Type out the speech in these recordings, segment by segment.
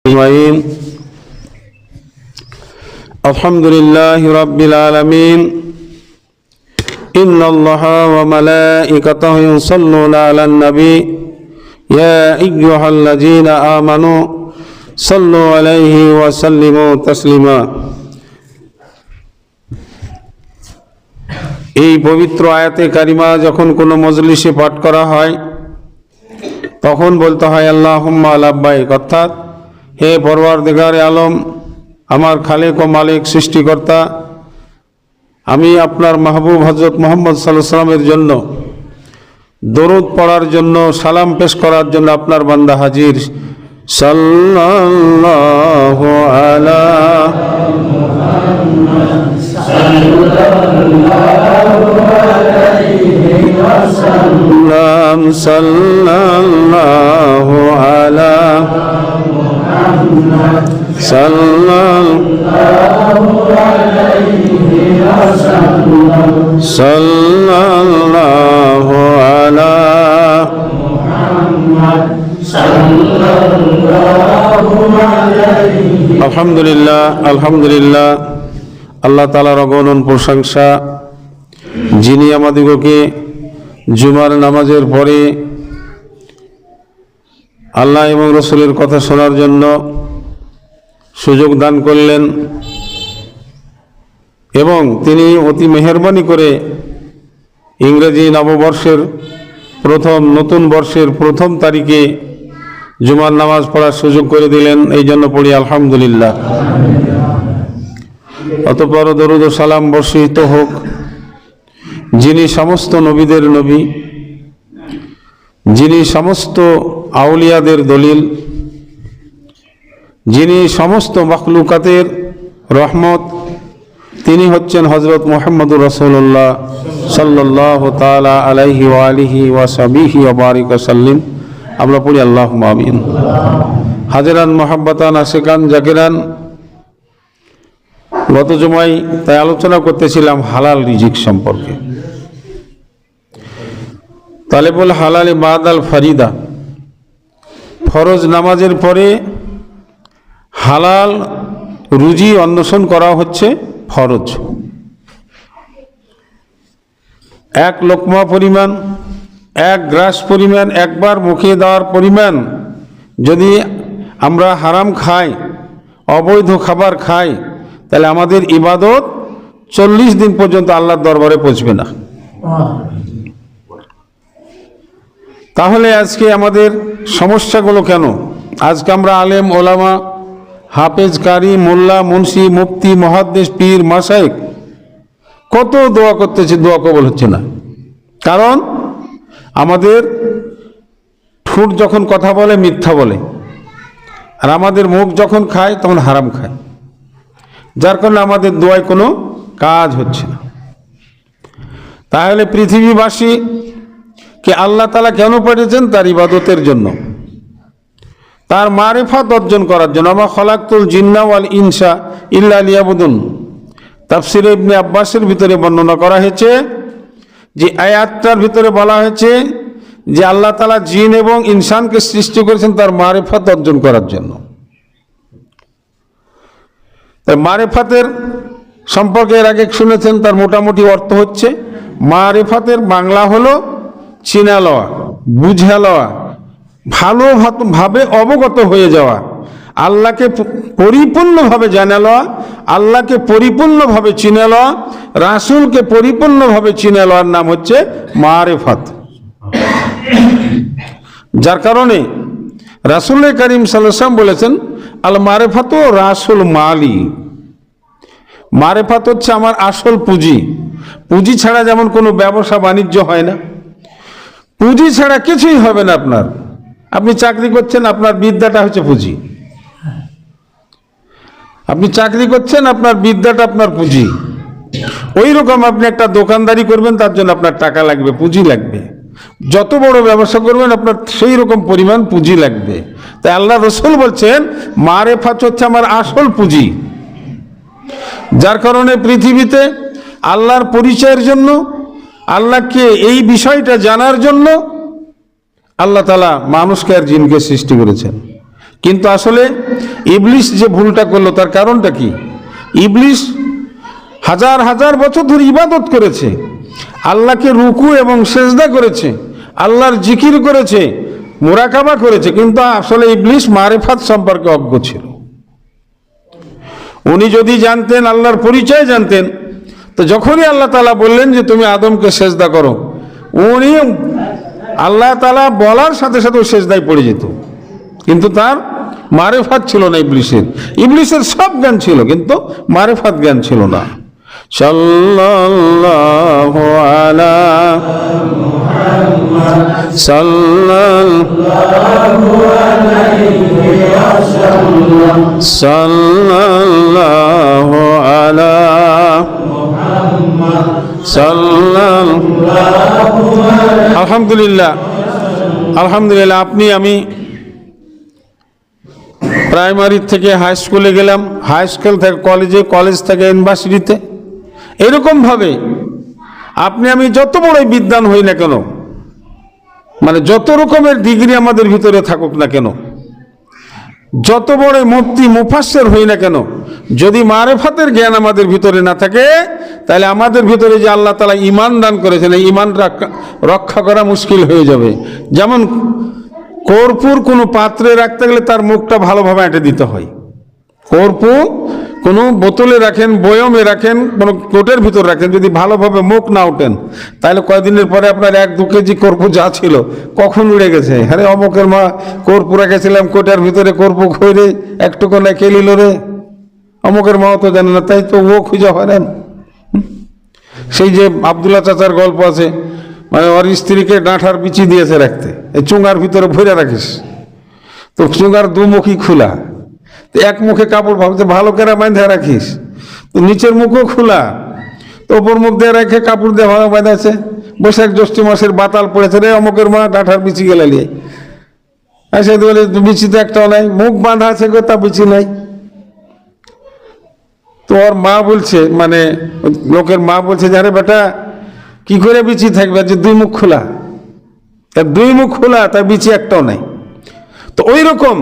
أجمعين. الحمد لله رب العالمين. إن الله وملائكته يصلون على النبي يا أيها الذين آمنوا صلوا عليه وسلموا تسليما. এই পবিত্র আয়াতে কারিমা যখন কোনো মজলিসে পাঠ করা হয় তখন বলতে হয় আল্লাহুম্মা লাব্বাইক, অর্থাৎ হে পরওয়ারদিগারে আলম, আমার খালেক ও মালিক সৃষ্টিকর্তা, আমি আপনার মাহবুব হযরত মুহাম্মদ সাল্লাল্লাহু আলাইহি ওয়াসাল্লামের জন্য দরুদ পড়ার জন্য, সালাম পেশ করার জন্য আপনার বান্দা হাজির। সাল্লাল্লাহু আলা মুহাম্মদ সাল্লাল্লাহু আলাইহি ওয়াসাল্লাম। সাল্লাল্লাহু আলা মুহাম্মদ সাল্লাল্লাহু আলাইহি ওয়াসাল্লাম। সাল্লাল্লাহু আলা মুহাম্মদ সাল্লাল্লাহু আলাইহি। আলহামদুলিল্লাহ, আলহামদুলিল্লাহ। আল্লাহ তাআলার অগণন প্রশংসা, যিনি আমাদিগকে জুমার নামাজের পরে আল্লাহ এবং রাসূলের কথা শোনার জন্য সুযোগ দান করলেন এবং তিনি অতি মেহেরবানি করে ইংরেজি নববর্ষের নতুন বর্ষের প্রথম তারিখে জুমার নামাজ পড়ার সুযোগ করে দিলেন। এই জন্য পড়ি আলহামদুলিল্লাহ। অতঃপর দরুদ ও সালাম বর্ষিত হোক যিনি সমস্ত নবীদের নবী, যিনি সমস্ত আউলিয়াদের দলিল, যিনি সমস্ত মখলুকাতের রহমত, তিনি হচ্ছেন হযরত মুহাম্মদুর রাসূলুল্লাহ সাল্লাল্লাহু তাআলা আলাইহি ওয়া আলিহি ওয়া সাহবিহি ওয়া বারিক ওয়া সাল্লিম। আমরা পড়ি আল্লাহুম্মা আমিন। হাজিরান মুহাব্বাতান আশিকান জাকিরান, গত জুমায় তাই আলোচনা করতেছিলাম হালাল রিজিক সম্পর্কে। তালেবুল হালাল বাদাল ফরিদা, ফরজ নামাজের পরে হালাল রুজি অন্বেষণ করা হচ্ছে ফরজ। এক লোকমা পরিমাণ, এক গ্রাস পরিমাণ, একবার মুখে দেওয়ার পরিমাণ যদি আমরা হারাম খাই, অবৈধ খাবার খাই, তাহলে আমাদের ইবাদত 40 দিন পর্যন্ত আল্লাহর দরবারে পৌঁছবে না। তাহলে আজকে আমাদের সমস্যাগুলো কেন? আজকে আমরা আলেম ওলামা, হাফেজ, কারি, মোল্লা, মুন্সি, মুফতি, মুহাদ্দিস, পীর, মাশায়েখ কত দোয়া করতেছে, দোয়া কবুল হচ্ছে না। কারণ আমাদের ঠোঁট যখন কথা বলে মিথ্যা বলে, আর আমাদের মুখ যখন খায় তখন হারাম খায়, যার কারণে আমাদের দোয়ায় কোনো কাজ হচ্ছে না। তাহলে পৃথিবীবাসী কে আল্লাহ তাআলা কেন পাঠিয়েছেন? তার ইবাদতের জন্য, তার মারিফাত অর্জন করার জন্য। আমা খলাকতুল জিন্না ওয়াল ইনসা ইল্লা লিয়াবুদুন, তাফসিরে ইবনে আব্বাসের ভিতরে বর্ণনা করা হয়েছে যে আয়াতটার ভিতরে বলা হয়েছে যে আল্লাহ তাআলা জিন এবং ইনসানকে সৃষ্টি করেছেন তার মারিফাত অর্জন করার জন্য। তাই মারিফাতের সম্পর্কে এর আগে শুনেছেন, তার মোটামুটি অর্থ হচ্ছে মারিফাতের বাংলা হলো চিনা লওয়া, বুঝা লওয়া, ভালোভাবে অবগত হয়ে যাওয়া, আল্লাহকে পরিপূর্ণভাবে জানা লওয়া, আল্লাহকে পরিপূর্ণভাবে চিনে লওয়া, রাসূলকে পরিপূর্ণভাবে চিনে লওয়ার নাম হচ্ছে মারিফাত। যার কারণে রাসূল করিম সাল্লাল্লাহু আলাইহি ওয়াসাল্লাম বলেছেন আল মারিফাতু রাসুল মালি, মারিফাত হচ্ছে আমার আসল পুঁজি। পুঁজি ছাড়া যেমন কোনো ব্যবসা বাণিজ্য হয় না, পুঁজি ছাড়া কিছুই হবে না। আপনি চাকরি করছেন, আপনার বিদ্যাটা হচ্ছে পুঁজি। আপনি চাকরি করছেন, আপনার বিদ্যাটা আপনার পুঁজি। ওই রকম আপনি একটা দোকানদারি করবেন, তার জন্য আপনার টাকা লাগবে, পুঁজি লাগবে। যত বড় ব্যবসা করবেন আপনার সেই রকম পরিমাণ পুঁজি লাগবে। তাই আল্লাহ রাসূল বলছেন মারিফাত হচ্ছে আমার আসল পুঁজি। যার কারণে পৃথিবীতে আল্লাহর পরিচয়ের জন্য, আল্লাহকে এই বিষয়টা জানার জন্য আল্লাহ তাআলা মানুষকে আর জিনকে সৃষ্টি করেছেন। কিন্তু আসলে ইবলিস যে ভুলটা করলো তার কারণটা কি? ইবলিস হাজার হাজার বছর ধরে ইবাদত করেছে, আল্লাহকে রুকু এবং সেজদা করেছে, আল্লাহর জিকির করেছে, মুরাকাবা করেছে, কিন্তু আসলে ইবলিস মারিফাত সম্পর্কে অজ্ঞ ছিল। উনি যদি জানতেন, আল্লাহর পরিচয় জানতেন, তো যখনই আল্লাহ তাআলা বললেন যে তুমি আদমকে সেজদা করো, উনি আল্লাহ তাআলা বলার সাথে সাথে সেজদায় পড়ে যেত। কিন্তু তার মারিফাত ছিল না ইবলিসের। ইবলিসের সব জ্ঞান ছিল, কিন্তু মারিফাত জ্ঞান ছিল না। সাল্লাল্লাহু আলা মুহাম্মদ সাল্লাল্লাহু আলাইহি ওয়াসাল্লাম সাল্লাল্লাহু আলা মুহাম্মদ সাল্লাল্লাহু আলাইহি। আলহামদুলিল্লাহ, আলহামদুলিল্লাহ। আমি প্রাইমারি থেকে হাই স্কুলে গেলাম, হাই স্কুল থেকে কলেজে, কলেজ থেকে ইউনিভার্সিটিতে। এরকমভাবে আমি যত বড়ই বিদ্বান হই না কেন, মানে যত রকমের ডিগ্রি আমাদের ভিতরে থাকুক না কেন, যত বড় মুফতি মুফাসসির হই না কেন, যদি মারিফাতের জ্ঞান আমাদের ভিতরে না থাকে, তাহলে আমাদের ভিতরে যে আল্লাহ তাআলা ঈমান দান করেছেন, এই ঈমান রক্ষা করা মুশকিল হয়ে যাবে। যেমন কর্পূর কোনো পাত্রে রাখতে গেলে তার মুখটা ভালোভাবে এঁটে দিতে হয়। কর্পূর কোনো বোতলে রাখেন, বয়মে রাখেন, কোনো কোটের ভিতর রাখেন, যদি ভালোভাবে মুখ না ওঠেন, তাহলে কয়েকদিনের পরে আপনার 1-2 কেজি কর্পূর যা ছিল কখন উড়ে গেছে। আরে অমুকের মা কর্পূর রেখেছিলাম কোটার ভিতরে, কর্পূর খইরে একটুকু না খেলিল রে, অমুকের মাও তো জানে না, তাই তো ও খুঁজে হয়রান। সেই যে আব্দুল্লাহ চাচার গল্প আছে, মানে ওর স্ত্রীকে ডাঁঠার বিচি দিয়েছে রাখতে, এই চুঙ্গার ভিতরে ভরে রাখিস, তো চুঙ্গার দুমুখী খোলা, তো এক মুখে কাপড় ভাবছে ভালো করে বাঁধে রাখিস, তো নিচের মুখও খোলা, তো ওপর মুখ দিয়ে রেখে কাপড় দিয়ে ভালো বাঁধাছে। বৈশাখ জ্যৈষ্ঠ মাসের বাতাল পড়েছে, রে অমুকের মা ডাঁঠার বিচি গেলালিয়ে আসে, বলে বিচি তো একটাও নাই, মুখ বাঁধা আছে গো, তা বিচি নাই। তো ওর মা বলছে, মানে লোকের মা বলছে, যারে বেটা কি করে বিচি থাকবে, যে 2 মুখ খোলা, তার 2 মুখ খোলা, তার বিচি একটাও নাই। তো ওই রকম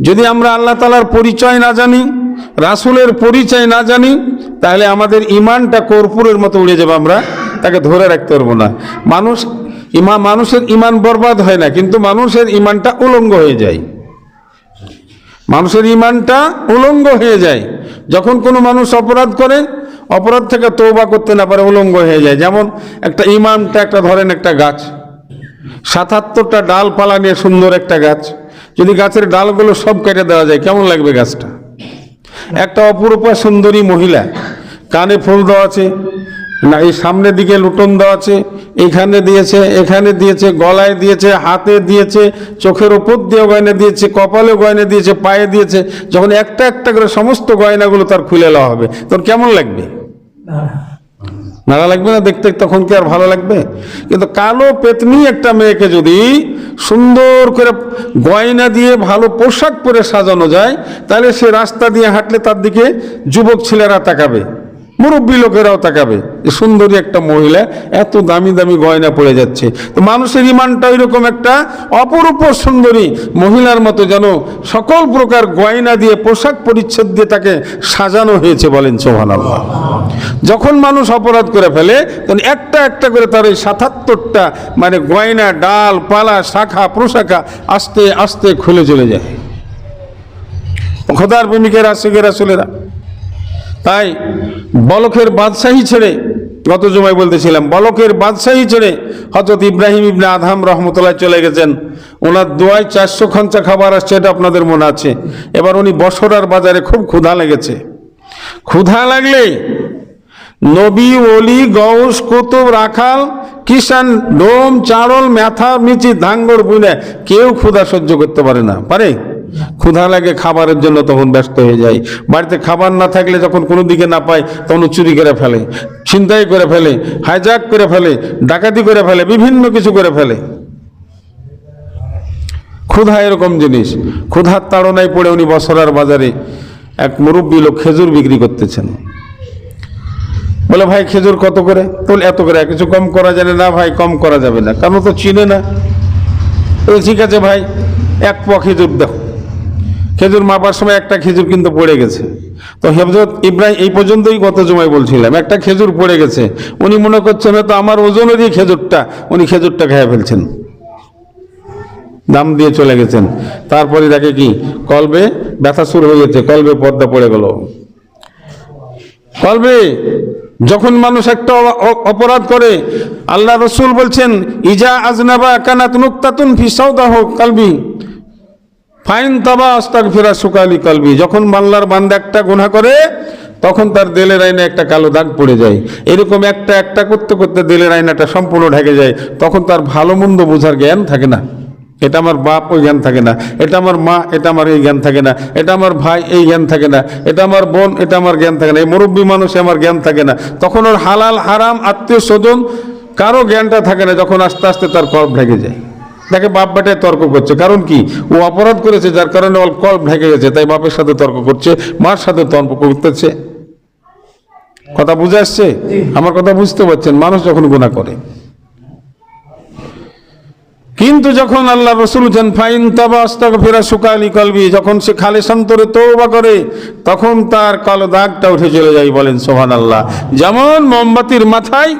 যদি আমরা আল্লাহ তাআলার পরিচয় না জানি, রাসূলের পরিচয় না জানি, তাহলে আমাদের ঈমানটা কর্পূরের মতো উড়ে যাবে, আমরা তাকে ধরে রাখতে পারবো না। মানুষের ঈমান বরবাদ হয় না, কিন্তু মানুষের ঈমানটা উলঙ্গ হয়ে যায়। মানুষের ঈমানটা উলঙ্গ হয়ে যায় যখন কোনো মানুষ অপরাধ করে, অপরাধ থেকে তওবা করতে না পারে, উলঙ্গ হয়ে যায়। যেমন একটা ঈমানটা, একটা ধরেন একটা গাছ, 77টা ডালপালা নিয়ে সুন্দর একটা গাছ, যদি গাছের ডালগুলো সব কেটে দেওয়া যায়, কেমন লাগবে গাছটা? একটা অপরূপা সুন্দরী মহিলা, কানে ফুল দেওয়া আছে, না এই সামনের দিকে লুটন দেওয়া আছে, এখানে দিয়েছে, এখানে দিয়েছে, গলায় দিয়েছে, হাতে দিয়েছে, চোখের ওপর দিয়ে গয়না দিয়েছে, কপালে গয়না দিয়েছে, পায়ে দিয়েছে, যখন একটা একটা করে সমস্ত গয়নাগুলো তার খুলে নেওয়া হবে, তখন কেমন লাগবে? নাড়া লাগবে না দেখতে? তখন কি আর ভালো লাগবে? কিন্তু কালো পেতনি একটা মেয়েকে যদি সুন্দর করে গয়না দিয়ে ভালো পোশাক পরে সাজানো যায়, তাহলে সে রাস্তা দিয়ে হাঁটলে তার দিকে যুবক ছেলেরা তাকাবে, মুরব্বী লোকেরাও তাকাবে, সুন্দরী একটা মহিলা এত দামি দামি গয়না পড়ে যাচ্ছে। তো মানুষের ঈমানটা ওইরকম একটা অপরূপ সুন্দরী মহিলার মতো, যেন সকল প্রকার গয়না দিয়ে, পোশাক পরিচ্ছদ দিয়ে তাকে সাজানো হয়েছে। বলেন সুবহানাল্লাহ। যখন মানুষ অপরাধ করে ফেলে, তখন একটা একটা করে তার ওই 77টা মানে গয়না, ডাল পালা, শাখা প্রশাখা আস্তে আস্তে খুলে চলে যায়। খোদার প্রেমিকের আশিকের রাসূলেরা তাই বলখের বাদশাহী ছেড়ে, গত জুমায় বলতেছিলাম, বলখের বাদশাহী ছেড়ে হযরত ইব্রাহিম ইবনে আদহাম রহমতুল্লাহ চলে গেছেন। ওনার দোয়ায় 400 খঞ্চা খাবার আসছে, এটা আপনাদের মনে আছে। এবার উনি বসরার বাজারে খুব ক্ষুধা লেগেছে। ক্ষুধা লাগলে নবী, ওলি, গৌস, কুতুব, রাখাল, কিষান, ডোম, চাড়ল, ম্যাথা, মিচি, ধাঙ্গর, বুনে কেউ ক্ষুধা সহ্য করতে পারে না, পারে? ক্ষুধা লাগে খাবারের জন্য, তখন ব্যস্ত হয়ে যায়। বাড়িতে খাবার না থাকলে যখন কোনো দিকে না পায়, তখন চুরি করে ফেলে, ছিনতাই করে ফেলে, হাইজ্যাক করে ফেলে, ডাকাতি করে ফেলে, বিভিন্ন কিছু করে ফেলে। ক্ষুধা এরকম জিনিস। ক্ষুধার তাড়নায় পড়ে উনি বসরার বাজারে এক মুরব্বী লোক খেজুর বিক্রি করতেছেন। বলে, ভাই খেজুর কত করে? বলে, এত করে। কিছু কম করা যাবে না? ভাই কম করা যাবে না, কারণ তো চিনে না। ঠিক আছে ভাই, 1 পোয়া খেজুর দাও। খেজুর মাপার সময় একটা খেজুর কিন্তু পড়ে গেছে। তো হযরত ইব্রাহিম এই পর্যন্তই গত জুমায় বলছিলাম, একটা খেজুর পড়ে গেছে, উনি মনে করছেন হয়তো আমার ওজনেরই খেজুরটা, উনি খেজুরটা খেয়ে ফেলছেন, দাম দিয়ে চলে গেছেন। তারপরে দেখে কি কলবে ব্যথা শুরু হয়ে গেছে, কলবে পর্দা পড়ে গেল। কলবে যখন মানুষ একটা অপরাধ করে, আল্লাহ রসুল বলছেন ইজা আজনাবা কানাত নুকতাতুন ফি সাওদাহু কলবি ফাইন তাবা আস্তাগফিরা সুকালি কলবি। যখন আল্লাহর বান্দা একটা গুনাহ করে তখন তার দিলের আয়নায় একটা কালো দাগ পড়ে যায়। এরকম একটা একটা করতে করতে দিলের আয়নাটা সম্পূর্ণ ঢেকে যায়। তখন তার ভালো মন্দ বোঝার জ্ঞান থাকে না। এটা আমার বাপ, ওই জ্ঞান থাকে না। এটা আমার মা, এটা আমার এই জ্ঞান থাকে না। এটা আমার ভাই, এই জ্ঞান থাকে না। এটা আমার বোন, এটা আমার জ্ঞান থাকে না। এই মুরব্বী মানুষ, আমার জ্ঞান থাকে না। তখন ওর হালাল হারাম আত্মীয় স্বজন কারো জ্ঞানটা থাকে না। যখন আস্তে আস্তে তার কল্প ঢেকে যায়, তাকে বাপ বেটায় তর্ক করছে। কারণ কি? ও অপরাধ করেছে, যার কারণে ওর কল্প ঢেকে গেছে, তাই বাপের সাথে তর্ক করছে, মার সাথে তর্ক করতেছে। কথা বুঝে আসছে? আমার কথা বুঝতে পারছেন? মানুষ যখন গুনাহ করে, কিন্তু যখন আল্লাহ রসুল ফাইন তাবা আস্তাগফিরা সুকালি কলবি, যখন সে খালিস অন্তরে তওবা করে তখন তার কালো দাগটা উঠে চলে যায়। বলেন সুবহানাল্লাহ। যেমন মোমবাতির মাথায়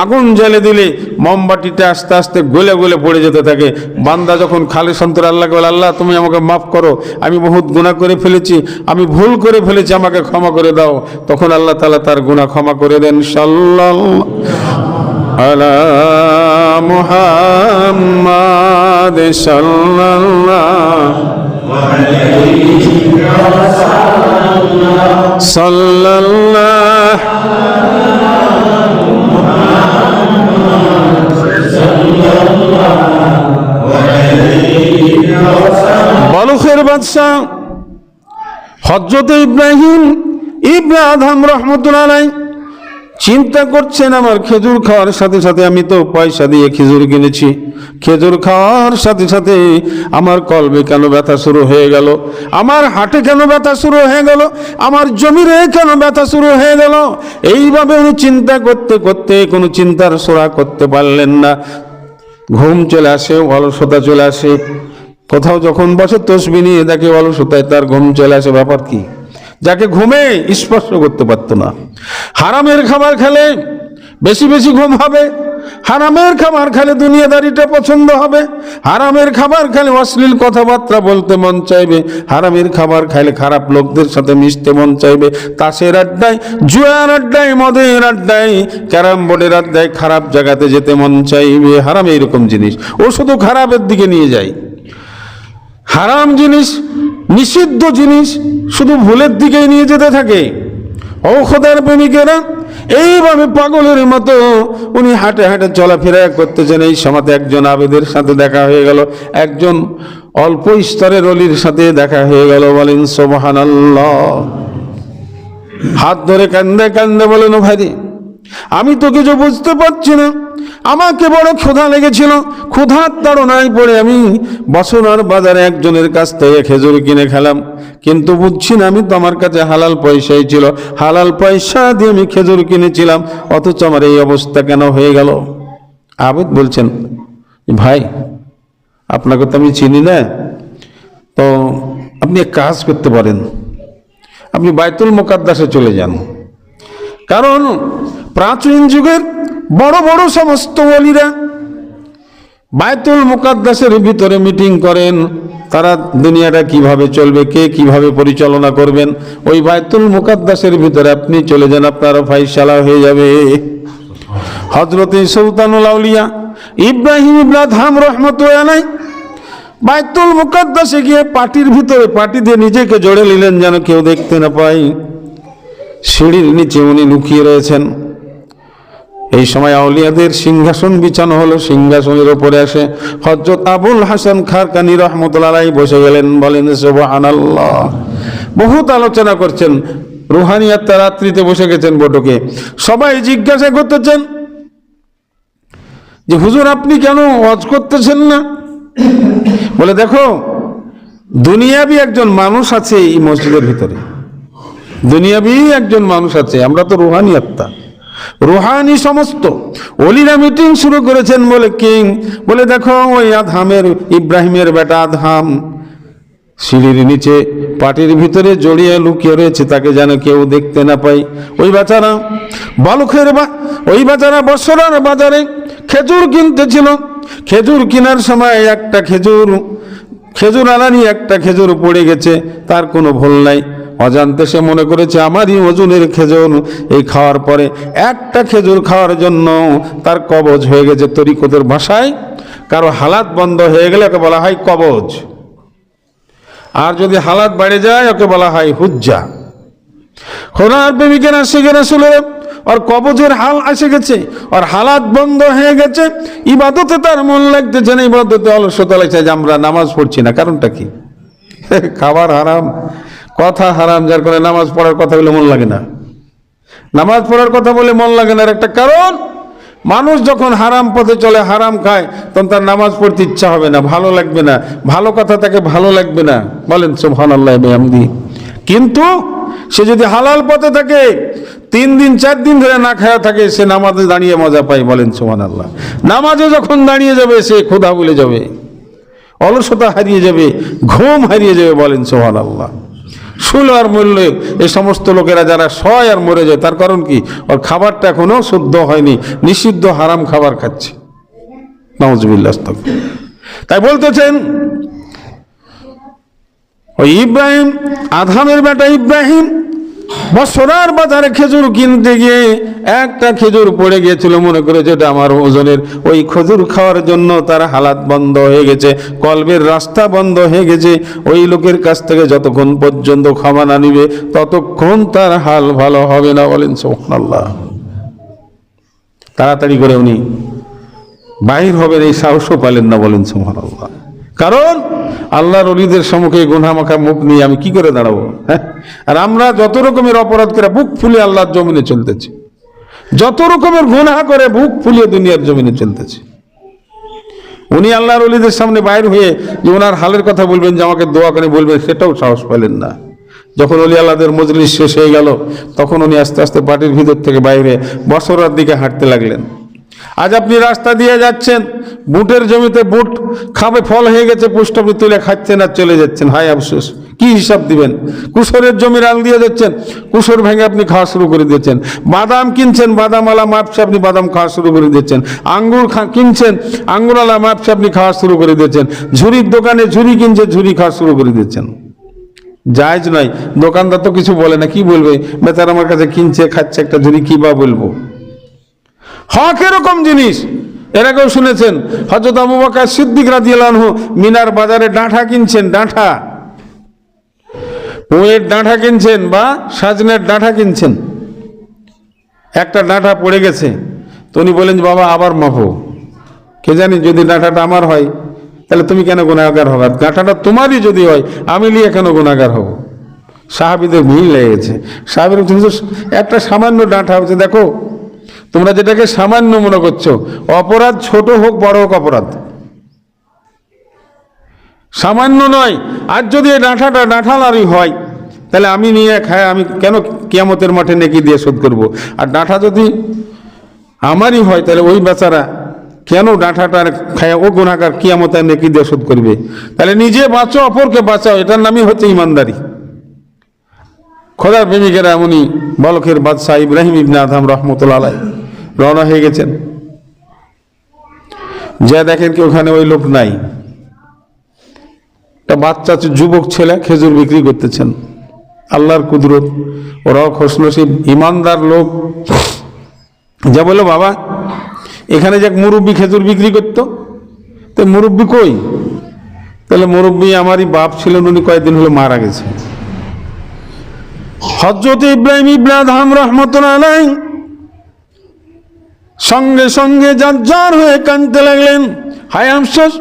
আগুন জ্বেলে দিলে মোমবাতিটা আস্তে আস্তে গলে গলে পড়ে যেতে থাকে। বান্দা যখন খালিস অন্তরে আল্লাহকে বলে, আল্লাহ তুমি আমাকে মাফ করো, আমি বহুত গুনাহ করে ফেলেছি, আমি ভুল করে ফেলেছি, আমাকে ক্ষমা করে দাও, তখন আল্লাহ তাআলা তার গুনাহ ক্ষমা করে দেন। সাল্লাল্লাহু আলা মুহাম্মাদ সাল্লাল্লাহু আলাইহি সাল্লাল্লাহু বালুখের বাদশাহ হযরত ইব্রাহিম ইবনে আদম রাহমাতুল্লাহ আলাইহি চিন্তা করছেন, আমার খেজুর খাওয়ার সাথে সাথে, আমি তো পয়সা দিয়ে খেজুর কিনেছি, খেজুর খাওয়ার সাথে সাথে আমার কলবে কেন ব্যথা শুরু হয়ে গেল, আমার হাটে কেন ব্যথা শুরু হয়ে গেল, আমার জমিরে কেন ব্যথা শুরু হয়ে গেল। এইভাবে উনি চিন্তা করতে করতে কোনো চিন্তার সোরা করতে পারলেন না। ঘুম চলে আসে, অলসতা চলে আসে। কোথাও যখন বসে তসবিহ নিয়ে দেখে অলসতায় তার ঘুম চলে আসে। ব্যাপার কি? যাকে ঘুমে স্পর্শ করতে পারতো না। হারামের খাবার খেলে বেশি বেশি ঘুম হবে, হারামের খাবার খেলে দুনিয়াদারিটা পছন্দ হবে, হারামের খাবার খেলে অশ্লীল কথাবার্তা বলতে মন চাইবে, হারামের খাবার খাইলে খারাপ লোকদের সাথে মিশতে মন চাইবে, তাসের আড্ডায়, জুয়ার আড্ডায়, মদের আড্ডায়, ক্যারাম বোর্ডের আড্ডায়, খারাপ জায়গাতে যেতে মন চাইবে। হারাম এইরকম জিনিস, ও শুধু খারাপের দিকে নিয়ে যায়। হারাম জিনিস, নিষিদ্ধ জিনিস শুধু ভুলের দিকেই নিয়ে যেতে থাকে। ও খোদার প্রেমিকেরা, এইভাবে পাগলের মতো উনি হাঁটে হাঁটে চলাফেরা করতেছেন। এই সময় একজন আবেদের সাথে দেখা হয়ে গেল, একজন অল্প স্তরের অলির সাথে দেখা হয়ে গেল। বলেন সুবহানাল্লাহ। হাত ধরে কান্দে কান্দে বলেন, ও ভাইরে, আমি তো কিছু বুঝতে পারছি না, আমাকে বড় ক্ষুধা লেগেছিল, ক্ষুধার তাড়নায় পড়ে আমি বসুনার বাজারে একজনের কাছ থেকে খেজুর কিনে খেলাম, কিন্তু বুঝছি না, আমি তো আমার কাছে হালাল পয়সাই ছিল, হালাল পয়সা দিয়ে আমি খেজুর কিনেছিলাম, অথচ আমার এই অবস্থা কেন হয়ে গেল। আবেদ বলছেন, ভাই আপনাকে তো আমি চিনি না, তো আপনি এক কাজ করতে পারেন, আপনি বাইতুল মুকাদ্দাসে চলে যান। কারণ প্রাচীন যুগের বড় বড় সমস্ত ওলিরা বাইতুল মুকাদ্দাসের ভিতরে মিটিং করেন, তারা দুনিয়াটা কিভাবে চলবে, কে কিভাবে পরিচালনা করবেন। ওই বাইতুল মুকাদ্দাসের ভিতরে আপনি চলে যান, আপনার ফায়সালা হয়ে যাবে। হযরত সুলতানুল আউলিয়া ইব্রাহিম ইবনে আদহাম রাহমাতুল্লাহ আলাইহি বাইতুল মুকাদ্দাসে গিয়ে পাটির ভিতরে পাটি দিয়ে নিজেকে জড়ে নিলেন যেন কেউ দেখতে না পায়। সিঁড়ির নিচে উনি লুকিয়ে রয়েছেন। এই সময় আউলিয়াদের সিংহাসন বিছানো হলো, সিংহাসনের উপরে আসে হযরত আবুল হাসান খারকানি রাহমাতুল্লাহ আলাইহি বসে গেলেন। বলেন সুবহানাল্লাহ। বহুত আলোচনা করছেন, রুহানিয়াত রাত্রিতে বসে গেছেন বটকে। সবাই জিজ্ঞাসা করতেছেন যে হুজুর আপনি কেন ওয়াজ করতেছেন না? বলে দেখো, দুনিয়াবি একজন মানুষ আছে এই মসজিদের ভিতরে, দুনিয়াবি একজন মানুষ আছে, আমরা তো রুহানি আত্মা, রুহানি সমস্ত ওলিরা মিটিং শুরু করেছেন। বলে কিং? বলে দেখো, ওই আদহামের, ইব্রাহিমের বেটা আদহাম, সিঁড়ির নিচে পাটির ভিতরে জড়িয়ে লুকিয়ে রয়েছে, তাকে যেন কেউ দেখতে না পায়। ওই বেচারা ওই বেচারা বছরার বাজারে খেজুর কিনতেছিল। খেজুর কেনার সময় একটা খেজুর আনানি একটা খেজুর পড়ে গেছে, তার কোনো ভুল নাই। অজান্তে সে মনে করেছে আমারই ওজনের খেজুর, এই খাওয়ার পরে একটা খেজুর খাওয়ার জন্য তার কবজ হয়ে গেছে। তরিকতের ভাষায় কারো হালাত বন্ধ হয়ে গেলে ওকে বলা হয় কবজ, আর যদি হালাত বেড়ে যায় ওকে বলা হয় হুজ্জা। খোদার প্রেমিকেরা শিখে শুনে আর কবজের হাল এসে গেছে, আর হালাত বন্ধ হয়ে গেছে, ইবাদতে তার মন লাগতেছে না, ইবাদতে অলসতা লাগছে যে আমরা নামাজ পড়ছি না। কারণটা কি? খাবার হারাম, কথা হারাম, যার কারণে নামাজ পড়ার কথা বলে মন লাগে না। নামাজ পড়ার কথা বলে মন লাগে না এর একটা কারণ, মানুষ যখন হারাম পথে চলে, হারাম খায়, তখন তার নামাজ পড়তে ইচ্ছা হবে না, ভালো লাগবে না, ভালো কথা তাকে ভালো লাগবে না। বলেন সুবহানাল্লাহ বিহামদি। কিন্তু সে যদি হালাল পথে থাকে, 3 দিন 4 দিন ধরে না খাওয়া থাকে, সে নামাজে দাঁড়িয়ে মজা পায়। বলেন সুবহানাল্লাহ। নামাজে যখন দাঁড়িয়ে যাবে সে ক্ষুধা ভুলে যাবে, অলসতা হারিয়ে যাবে, ঘুম হারিয়ে যাবে। বলেন সুবহানাল্লাহ। শুল আর মূল্য এই সমস্ত লোকেরা যারা সয় আর মরে যায়, তার কারণ কি? ওর খাবারটা এখনো শুদ্ধ হয়নি, নিষিদ্ধ হারাম খাবার খাচ্ছে। নাউজুবিল্লাহ। তাই বলতেছেন ওই ইব্রাহিম, আদমের বেটা ইব্রাহিম বছরার বাজারে খেজুর কিনতে গিয়ে একটা খেজুর পড়ে গিয়েছিল, মনে করে যেটা আমার ওজনের। ওই খেজুর খাওয়ার জন্য তার হালাত বন্ধ হয়ে গেছে, কলবের রাস্তা বন্ধ হয়ে গেছে। ওই লোকের কাছ থেকে যতক্ষণ পর্যন্ত ক্ষমা না নিবে ততক্ষণ তার হাল ভালো হবে না। বলেন সুবহানাল্লাহ। তাড়াতাড়ি করে উনি বাহির হবেন এই সাহসও পালেন না। বলেন সুবহানাল্লাহ। কারণ আল্লাহর ওলিদের সম্মুখে গুনাহ মাখা মুখ নিয়ে আমি কি করে দাঁড়াবো? হ্যাঁ, আর আমরা যত রকমের অপরাধ করে বুক ফুলিয়ে আল্লাহর জমিনে চলতেছি, যত রকমের গুনাহ করে বুক ফুলিয়ে দুনিয়ার জমিনে চলতেছি। উনি আল্লাহর ওলিদের সামনে বাইর হয়ে যে ওনার হালের কথা বলবেন, যে আমাকে দোয়া করে বলবেন, সেটাও সাহস পেলেন না। যখন ওলি আল্লাহদের মজলিস শেষ হয়ে গেল, তখন উনি আস্তে আস্তে পাটির ভিতর থেকে বাইরে বছরার দিকে হাঁটতে লাগলেন। আজ আপনি রাস্তা দিয়ে যাচ্ছেন, বুটের জমিতে বুট খাবে ফল হয়ে গেছে, পুষ্ট আপনি তুলে খাচ্ছেন আর চলে যাচ্ছেন, হায় আফসোস। কি হিসাব দিবেন? কুসরের জমির আল দিয়ে যাচ্ছেন, কুসর ভেঙে আপনি খাওয়া শুরু করে দিচ্ছেন। বাদাম কিনছেন, বাদামওয়ালা মাপসে আপনি বাদাম খাওয়া শুরু করে দিচ্ছেন। আঙ্গুর কিনছেন, আঙ্গুরওয়ালা মাপসে আপনি খাওয়া শুরু করে দিচ্ছেন। ঝুরির দোকানে ঝুরি কিনছে, ঝুরি খাওয়া শুরু করে দিচ্ছেন। জায়েজ নয়। দোকানদার তো কিছু বলে না, কি বলবে? বেচারা আমার কাছে কিনছে, খাচ্ছে একটা ঝুরি, কি বা বলবো? হক এরকম জিনিস। এর আগেও শুনেছেন হযরত আবু বকর সিদ্দিক রাদিয়াল্লাহু আনহু মিনার বাজারে ডাঁঠা কিনছেন, ডাঁঠা, পুঁয়ের ডাঁঠা কিনছেন বা সাজনের ডাঁঠা কিনছেন। একটা ডাঁঠা পড়ে গেছে, তো উনি বলেন যে বাবা আবার মাপো, কে জানি যদি ডাঁঠাটা আমার হয় তাহলে তুমি কেন গুনাহগার হবে? ডাঁঠাটা তোমারই যদি হয়, আমি নিয়ে কেন গুনাহগার হব? সাহাবীদের ভিড় লেগে গেছে। সাহাবীরা একটা সামান্য ডাঁঠা হচ্ছে, দেখো তোমরা যেটাকে সামান্য মনে করছো, অপরাধ ছোট হোক বড় হোক অপরাধ সামান্য নয়। আর যদি এই ডাঁঠাটা ডাঁঠালারই হয়, তাহলে আমি নিয়ে খাই, আমি কেন কিয়ামতের মাঠে নেকি দিয়ে শোধ করব? আর ডাঁঠা যদি আমারই হয়, তাহলে ওই বেচারা কেন ডাঁঠাটা খায়, ও গুনাহগার কিয়ামতে নেকি দিয়ে শোধ করবে? তাহলে নিজে বাঁচো, অপরকে বাঁচাও, এটার নামই হচ্ছে ইমানদারি। খোদার প্রেমিকেরা, উনি বলখের বাদশাহ ইব্রাহিম ইবনে আদম রাহমাতুল্লাহ আলাইহি রওনা হয়ে গেছেন। যা দেখেন কি ওখানে ওই লোক নাই, একটা বাচ্চা যুবক ছেলে খেজুর বিক্রি করতেছেন। আল্লাহর কুদরত, ওরাও খুশনসিব ইমানদার লোক। যা বললো, বাবা এখানে যে মুরব্বী খেজুর বিক্রি করতো, তো মুরব্বী কই? তাহলে মুরব্বী আমারই বাপ ছিলেন, উনি কয়েকদিন হলো মারা গেছে। হযরত ইব্রাহিম ইবনে আদম রাহমাতুল্লাহ আলাইহি সঙ্গে সঙ্গে জাজ্জার হয়ে কাঁদতে লাগলেন, হায় আফসোস,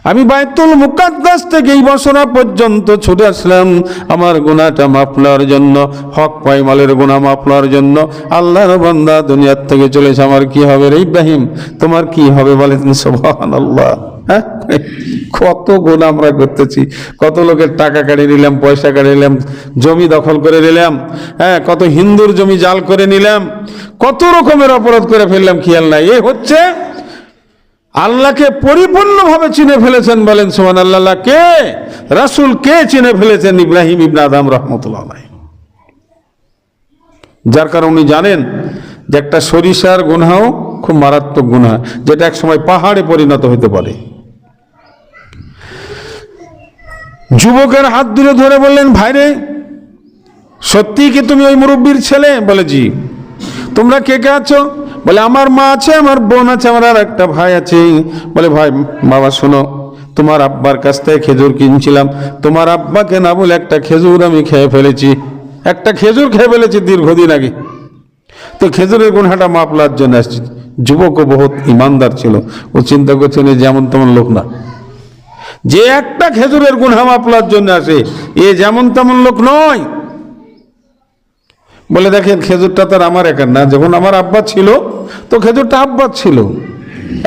আমি বাইতুল মুকাদ্দাস থেকে এই বছরা পর্যন্ত ছুটে আসলাম আমার গুনাহটা মাফ নেওয়ার জন্য, হক পাইমালের গুনাহ মাফ নেওয়ার জন্য। আল্লাহর বান্দা দুনিয়ার থেকে চলেছে, আমার কি হবে রে ইব্রাহিম? তোমার কি হবে? বলেন সুবহানাল্লাহ। হ্যাঁ, কত গুনাহ আমরা করতেছি, কত লোকের টাকা কেড়ে নিলাম, পয়সা কেড়ে নিলাম, জমি দখল করে নিলাম, হ্যাঁ, কত হিন্দুর জমি জাল করে নিলাম, কত রকমের অপরাধ করে ফেললাম, খেয়াল নাই। এ হচ্ছে আল্লাহকে পরিপূর্ণভাবে চিনে ফেলেছেন, বলেন সুবহানাল্লাহ। কে? রাসূল কে চিনে ফেলেছেন? ইব্রাহিম ইবনে আদম রাহমাতুল্লাহ আলাইহি। যার কারণে উনি জানেন যে একটা সরিষার গুনাহও খুব মারাত্মক গুনাহ, যেটা এক সময় পাহাড়ে পরিণত হতে পারে। যুবকের হাত ধরে বললেন, ভাইরে, সত্যি কি তুমি ওই মুরব্বীর ছেলে? বলে জি। তোমরা কে কে আছো? বলে আমার মা আছে, আমার বোন আছে, আমার আর একটা ভাই আছে। বলে ভাই, বাবা শোনো, তোমার আব্বার কাছ থেকে খেজুর কিনছিলাম, তোমার আব্বাকে না বলে একটা খেজুর আমি খেয়ে ফেলেছি, একটা খেজুর খেয়ে ফেলেছি দীর্ঘদিন আগে। তো খেজুরের গুনাহটা মাপলার জন্য আসছি। যুবকও বহুত ইমানদার ছিল, ও চিন্তা করছেন যেমন তেমন লোক না, যে একটা খেজুরের গুনাহ মাপলার জন্য আসে এ যেমন তেমন লোক নয়। বলে দেখেন, খেজুরটা তার আমার একার না, যখন আমার আব্বা ছিল তো খেজুরটা আব্বার ছিল,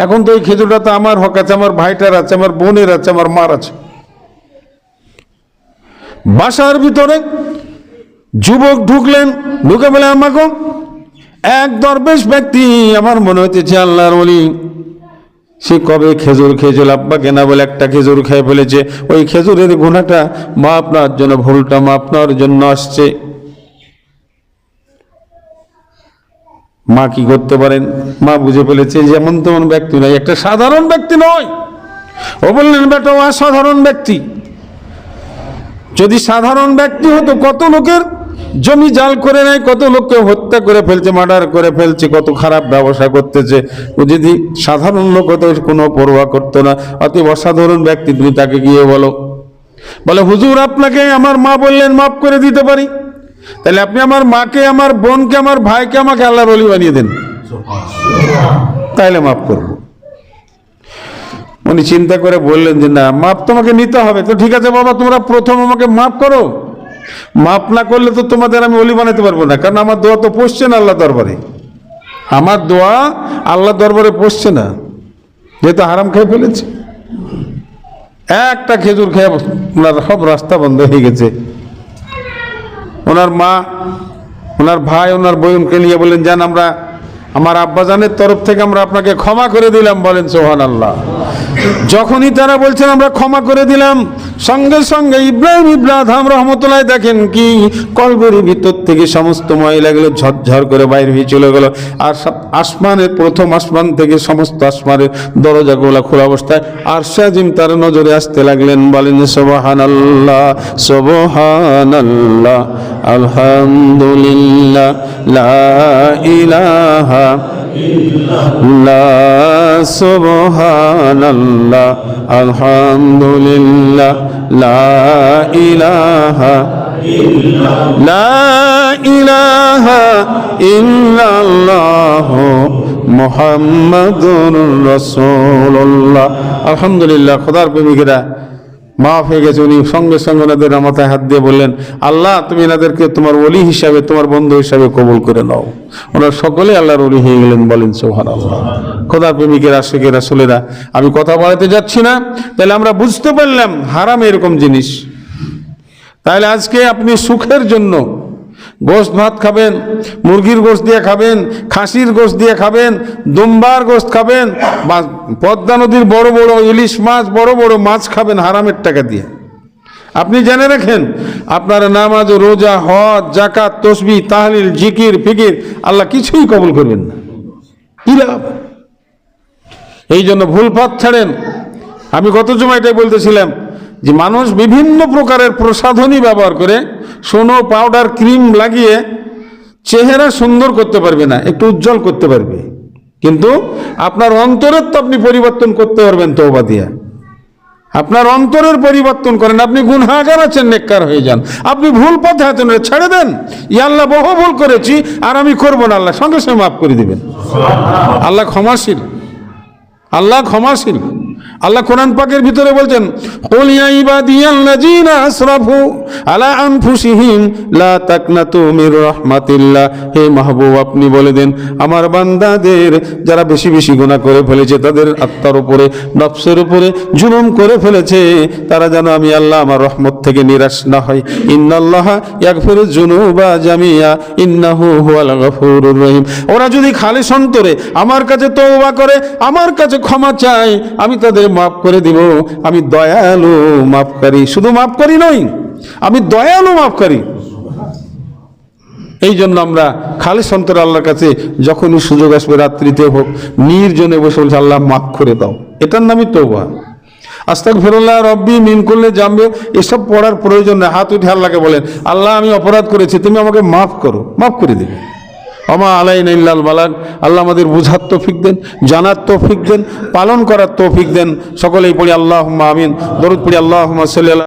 এখন তো এই খেজুরটা তো আমার হক আছে, আমার ভাইটার আছে, আমার বোনের আছে, আমার মার আছে। বাসার ভিতরে যুবক ঢুকলেন, ঢুকে বলে আমাকে এক দরবেশ ব্যক্তি, আমার মনে হচ্ছে আল্লাহর ওলি, সে কবে খেজুর খেয়েছিল, আব্বাকে না বলে একটা খেজুর খেয়ে ফেলেছে, ওই খেজুরের গুনাহটা মাপনার জন্য, ভুলটা মাপনার জন্য আসছে। মা কি করতে পারেন? মা বুঝে ফেলেছে যেমন তেমন ব্যক্তি নয়, একটা সাধারণ ব্যক্তি নয়। ও বললেন, বেটা ও অসাধারণ ব্যক্তি। যদি সাধারণ ব্যক্তি হতো, কত লোকের জমি জাল করে নেয়, কত লোককে হত্যা করে ফেলছে, মার্ডার করে ফেলছে, কত খারাপ ব্যবসা করতেছে। ও যদি সাধারণ লোক হতো, কোনো পরোয়া করতো না। অতি অসাধারণ ব্যক্তি, তুমি তাকে গিয়ে বলো। বলে হুজুর, আপনাকে আমার মা বললেন মাফ করে দিতে পারি, তাহলে আপনি আমার মাকে, আমার বোনকে, আমার ভাইকে আমাকে আল্লাহর ওলি বানিয়ে দেন, তাইলে মাফ করব। উনি চিন্তা করে বললেন যে না, মাপ তোমাকে নিতে হবে। তো ঠিক আছে বাবা, তোমরা প্রথম আমাকে মাফ করো, মাফ না করলে তো তোমাদের আমি ওলি বানাতে পারবো না, কারণ আমার দোয়া তো পৌঁছছে না আল্লাহ দরবারে, আমার দোয়া আল্লাহ দরবারে পৌঁছছে না, যেহেতু হারাম খেয়ে ফেলেছে। একটা খেজুর খেয়ে ওনার সব রাস্তা বন্ধ হয়ে গেছে। ওনার মা, ওনার ভাই, ওনার বোনকে নিয়ে বললেন, যান, আমরা আমার আব্বাজানের তরফ থেকে আমরা আপনাকে ক্ষমা করে দিলাম। বলেন সুবহানাল্লাহ। যখনই তারা বলছেন আমরা ক্ষমা করে দিলাম, সঙ্গে সঙ্গে ইব্রাহিম ইবনে আদম রাহমাতুল্লাহ দেখেন কি কলবের ভিতর থেকে সমস্ত ময়লাগুলো ঝরঝর করে বাইরে হয়ে চলে গেল। আর আসমানের প্রথম আসমান থেকে সমস্ত আসমানের দরজাগুলো খোলা অবস্থায় আরশে আজিম তার নজরে আসতে লাগলেন। বলেন সুবহানাল্লাহ, সুবহানাল্লাহ, আলহামদুলিল্লাহ, লা ইলাহা ইল্লাল্লাহ, সুবহানাল্লাহ, আলহামদুলিল্লাহ, লা ইলাহা ইল্লাল্লাহ, মুহাম্মাদুর রাসূলুল্লাহ। আলহামদুলিল্লাহ। খোদার প্রেমিকেরা, মাফ হয়ে গেছে। উনি সঙ্গে সঙ্গে ওনাদের মাথায় হাত দিয়ে বললেন, আল্লাহ তুমি এনাদেরকে তোমার ওলি হিসাবে, তোমার বন্ধু হিসাবে কবুল করে নাও। ওনারা সকলে আল্লাহর ওলি হয়ে গেলেন। বলেন সুবহানাল্লাহ। খোদার প্রেমিকের, আশিকের রাসূলেরা, আমি কথা বলাতে যাচ্ছি না, তাহলে আমরা বুঝতে পারলাম হারাম এরকম জিনিস। তাহলে আজকে আপনি সুখের জন্য গোশত ভাত খাবেন, মুরগির গোশত দিয়ে খাবেন, খাসির গোশত দিয়ে খাবেন, দুম্বার গোশত খাবেন, বা পদ্মা নদীর বড় বড় ইলিশ মাছ, বড় বড় মাছ খাবেন হারামের টাকা দিয়ে। আপনি জেনে রাখেন, আপনার নামাজ, রোজা, হজ, যাকাত, তসবিহ, তাহলিল, জিকির, ফিকির আল্লাহ কিছুই কবুল করবেন না। এই জন্য ভুল পথ ছাড়েন। আমি গত জুমায় এটাই বলতেছিলাম যে মানুষ বিভিন্ন প্রকারের প্রসাধনী ব্যবহার করে, সোনো, পাউডার, ক্রিম লাগিয়ে চেহারা সুন্দর করতে পারবে না, একটু উজ্জ্বল করতে পারবে, কিন্তু আপনার অন্তরের তো আপনি পরিবর্তন করতে পারবেন তওবা দিয়ে। আপনার অন্তরের পরিবর্তন করেন। আপনি গুনাহগার আছেন, নেককার হয়ে যান। আপনি ভুল পথে আছেন, ছেড়ে দেন। ইয়া আল্লাহ, বহু ভুল করেছি আর আমি করবো না, আল্লাহ সঙ্গে সঙ্গে মাফ করে দিবেন। আল্লাহ ক্ষমাশীল, আল্লাহ ক্ষমাশীল। আল্লাহ কোরআন পাকের ভিতরে বলছেন, কুল ইয়া ইবাদিয়াল্লাযীনা আসরাফু আলা আনফুসিহিম লা তাকনাতু মির রাহমাতিল্লাহ। হে মাহবুব, আপনি বলে দেন আমার বান্দাদের যারা বেশি বেশি গুনাহ করে ফেলেছে, তাদের আত্মার উপরে, নফসের উপরে জুলুম করে ফেলেছে, তারা যেন আমি আল্লাহ আমার রহমত থেকে নিরাশ না হয়। ইন্নাল্লাহা ইয়াগফিরুয যুনুবা জামিয়া ইন্নাহু হুয়াল গফুরুর রহিম। ওরা যদি খালিস অন্তরে আমার কাছে তওবা করে, আমার কাছে ক্ষমা চায়, আমি তাদের মাফ করে দিব। আমি দয়ালু মাফকারী, শুধু মাফকারী নই, আমি দয়ালু মাফকারী। এই জন্য আমরা খালিস অন্তরে আল্লাহর কাছে যখনই সুযোগ আসবে, রাত্রিতে হোক, নির্জনে বসে বলছে আল্লাহ মাফ করে দাও। এটার নামই তওবা। আস্তাগফিরুল্লাহ রব্বি মিন কুল্লি জামবি, এসব পড়ার প্রয়োজন নেই। হাত উঠে আল্লাহকে বলেন, আল্লাহ আমি অপরাধ করেছি, তুমি আমাকে মাফ করো, মাফ করে দেবে। ওমা আলাইনা ইল্লাল বালাগ। আল্লাহ আমাদের বুঝার তৌফিক দেন, জানার তৌফিক দেন, পালন করার তৌফিক দেন। সকলেই পড়ি আল্লাহুম্মা আমিন। দরুদ পড়ি আল্লাহুম্মা সাল্লি আলা